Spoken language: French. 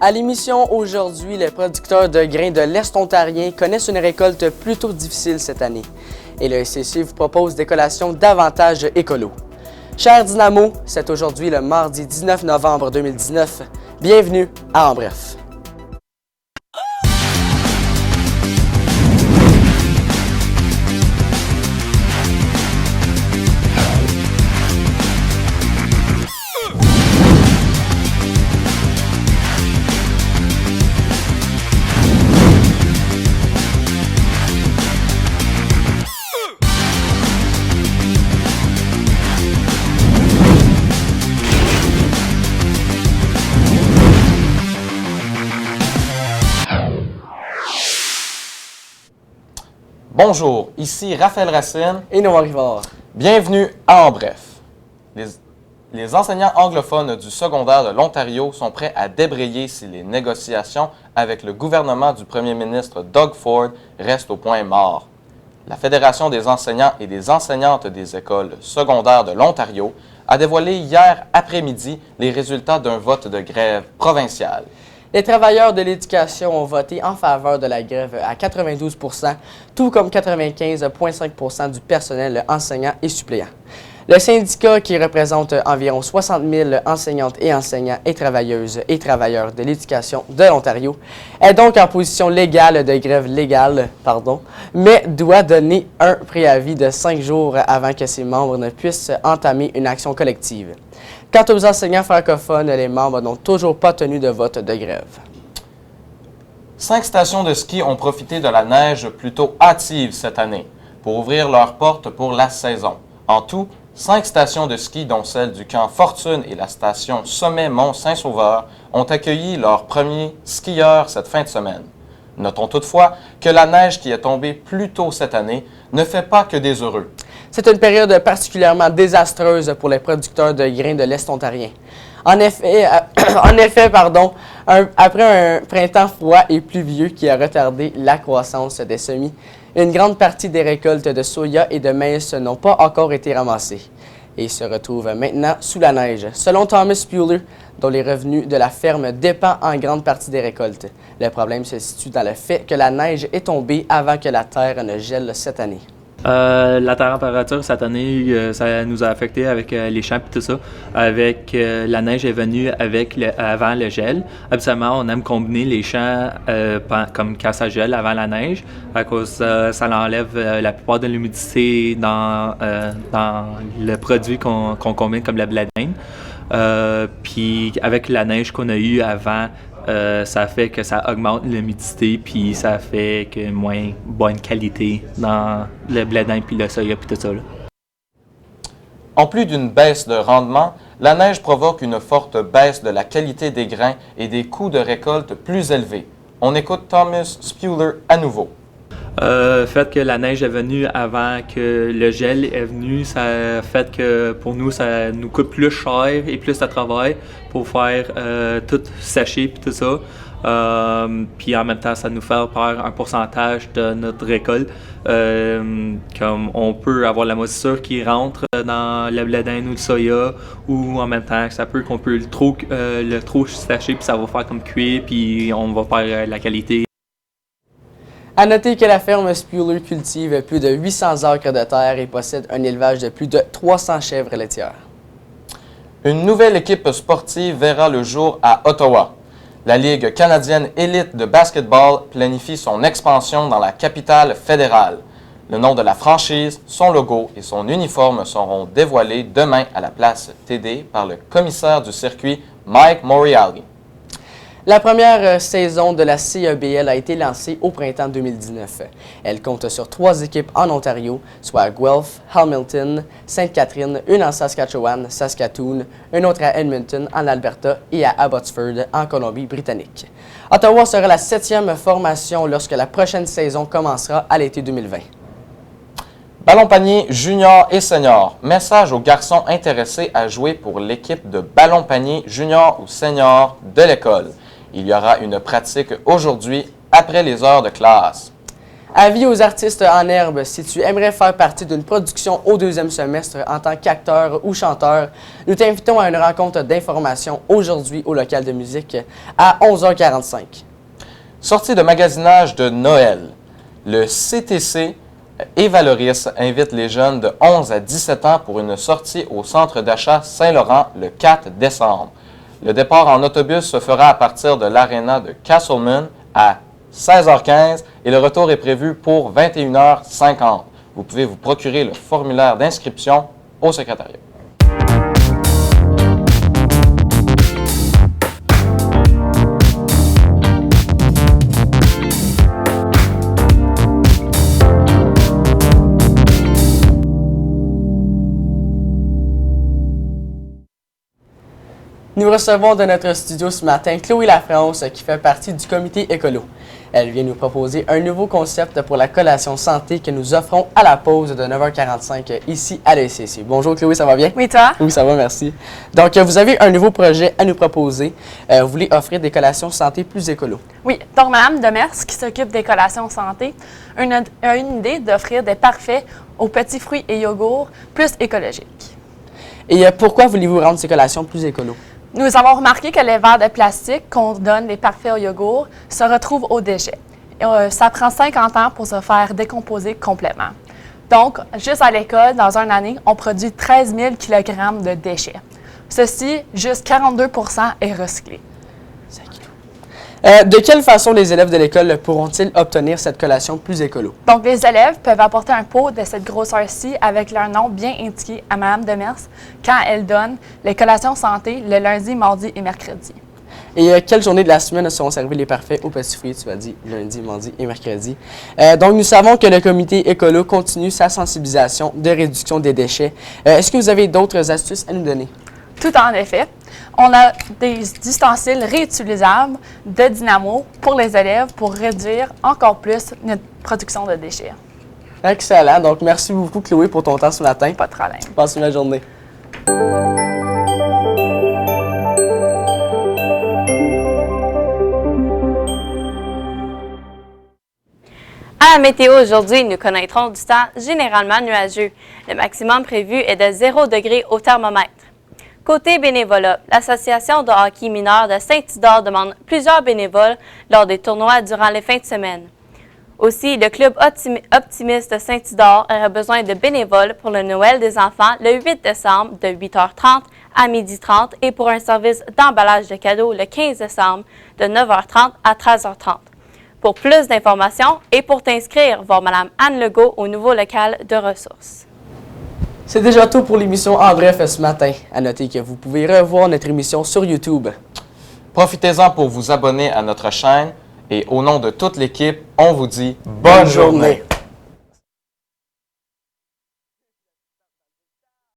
À l'émission aujourd'hui, les producteurs de grains de l'Est ontarien connaissent une récolte plutôt difficile cette année. Et le SCC vous propose des collations davantage écolo. Chers Dynamo, c'est aujourd'hui le mardi 19 novembre 2019. Bienvenue à En Bref. Bonjour, ici Raphaël Racine et Noah Rivard. Bienvenue à En Bref. Les enseignants anglophones du secondaire de l'Ontario sont prêts à débrayer si les négociations avec le gouvernement du premier ministre Doug Ford restent au point mort. La Fédération des enseignants et des enseignantes des écoles secondaires de l'Ontario a dévoilé hier après-midi les résultats d'un vote de grève provinciale. Les travailleurs de l'éducation ont voté en faveur de la grève à 92 %, tout comme 95,5 % du personnel enseignant et suppléant. Le syndicat, qui représente environ 60 000 enseignantes et enseignants et travailleurs de l'éducation de l'Ontario, est donc en position légale de grève légale, mais doit donner un préavis de 5 jours avant que ses membres ne puissent entamer une action collective. Quant aux enseignants francophones, les membres n'ont toujours pas tenu de vote de grève. 5 stations de ski ont profité de la neige plutôt hâtive cette année pour ouvrir leurs portes pour la saison. En tout, 5 stations de ski, dont celle du camp Fortune et la station Sommet Mont-Saint-Sauveur, ont accueilli leurs premiers skieurs cette fin de semaine. Notons toutefois que la neige qui est tombée plus tôt cette année ne fait pas que des heureux. C'est une période particulièrement désastreuse pour les producteurs de grains de l'Est ontarien. En effet, après un printemps froid et pluvieux qui a retardé la croissance des semis, une grande partie des récoltes de soya et de maïs n'ont pas encore été ramassées et se retrouvent maintenant sous la neige. Selon Thomas Puller, dont les revenus de la ferme dépendent en grande partie des récoltes. Le problème se situe dans le fait que la neige est tombée avant que la terre ne gèle cette année. La température cette année, ça nous a affecté avec les champs et tout ça. Avec la neige est venue avant le gel. Habituellement, on aime combiner les champs comme quand ça gèle avant la neige, à cause ça enlève la plupart de l'humidité dans le produit qu'on combine comme le blé d'Inde. Puis avec la neige qu'on a eue avant, ça fait que ça augmente l'humidité, puis ça fait que moins bonne qualité dans le blé d'Inde, puis le soya, puis tout ça. Là. En plus d'une baisse de rendement, la neige provoque une forte baisse de la qualité des grains et des coûts de récolte plus élevés. On écoute Thomas Puller à nouveau. Le fait que la neige est venue avant que le gel est venu, ça fait que pour nous, ça nous coûte plus cher et plus de travail pour faire tout sécher et tout ça. Puis en même temps, ça nous fait perdre un pourcentage de notre récolte. Comme on peut avoir la moisissure qui rentre dans le blé d'Inde ou le soya, ou en même temps, ça peut qu'on peut le trop sécher, puis ça va faire comme cuire, puis on va perdre la qualité. À noter que la ferme Spuler cultive plus de 800 acres de terre et possède un élevage de plus de 300 chèvres laitières. Une nouvelle équipe sportive verra le jour à Ottawa. La Ligue canadienne élite de basketball planifie son expansion dans la capitale fédérale. Le nom de la franchise, son logo et son uniforme seront dévoilés demain à la place TD par le commissaire du circuit Mike Moriarty. La première saison de la CEBL a été lancée au printemps 2019. Elle compte sur 3 équipes en Ontario, soit Guelph, Hamilton, Sainte-Catherine, une en Saskatchewan, Saskatoon, une autre à Edmonton, en Alberta, et à Abbotsford, en Colombie-Britannique. Ottawa sera la 7e formation lorsque la prochaine saison commencera à l'été 2020. Ballon panier junior et senior. Message aux garçons intéressés à jouer pour l'équipe de ballon panier junior ou senior de l'école. Il y aura une pratique aujourd'hui après les heures de classe. Avis aux artistes en herbe, si tu aimerais faire partie d'une production au deuxième semestre en tant qu'acteur ou chanteur, nous t'invitons à une rencontre d'information aujourd'hui au local de musique à 11h45. Sortie de magasinage de Noël. Le CTC et Valoris invite les jeunes de 11 à 17 ans pour une sortie au centre d'achat Saint-Laurent le 4 décembre. Le départ en autobus se fera à partir de l'aréna de Castleman à 16h15 et le retour est prévu pour 21h50. Vous pouvez vous procurer le formulaire d'inscription au secrétariat. Nous recevons de notre studio ce matin Chloé Lafrance qui fait partie du comité écolo. Elle vient nous proposer un nouveau concept pour la collation santé que nous offrons à la pause de 9h45 ici à l'ECC. Bonjour Chloé, ça va bien? Oui, toi? Oui, ça va, merci. Donc, vous avez un nouveau projet à nous proposer. Vous voulez offrir des collations santé plus écolo. Oui, donc Mme Demers, qui s'occupe des collations santé, a une idée d'offrir des parfaits aux petits fruits et yogourts plus écologiques. Et pourquoi voulez-vous rendre ces collations plus écolo? Nous avons remarqué que les verres de plastique qu'on donne des parfaits au yogourt se retrouvent aux déchets. Ça prend 50 ans pour se faire décomposer complètement. Donc, juste à l'école, dans une année, on produit 13 000 kg de déchets. Ceci, juste 42 % est recyclé. De quelle façon les élèves de l'école pourront-ils obtenir cette collation plus écolo? Donc, les élèves peuvent apporter un pot de cette grosseur-ci avec leur nom bien indiqué à Mme Demers quand elle donne les collations santé le lundi, mardi et mercredi. Et quelle journée de la semaine seront servis les parfaits aux petits fruits? Tu as dit lundi, mardi et mercredi. Donc, nous savons que le comité écolo continue sa sensibilisation de réduction des déchets. Est-ce que vous avez d'autres astuces à nous donner? Tout en effet. On a des ustensiles réutilisables de dynamo pour les élèves pour réduire encore plus notre production de déchets. Excellent. Donc, merci beaucoup, Chloé, pour ton temps ce matin. Pas de problème. Passe une belle journée. À la météo aujourd'hui, nous connaîtrons du temps généralement nuageux. Le maximum prévu est de 0 degré au thermomètre. Côté bénévolat, l'Association de hockey mineur de Saint-Isidore demande plusieurs bénévoles lors des tournois durant les fins de semaine. Aussi, le club optimiste de Saint-Isidore aurait besoin de bénévoles pour le Noël des enfants le 8 décembre de 8h30 à 12h30 et pour un service d'emballage de cadeaux le 15 décembre de 9h30 à 13h30. Pour plus d'informations et pour t'inscrire, voir Mme Anne Legault au nouveau local de ressources. C'est déjà tout pour l'émission En Bref ce matin. À noter que vous pouvez revoir notre émission sur YouTube. Profitez-en pour vous abonner à notre chaîne et au nom de toute l'équipe, on vous dit bonne journée.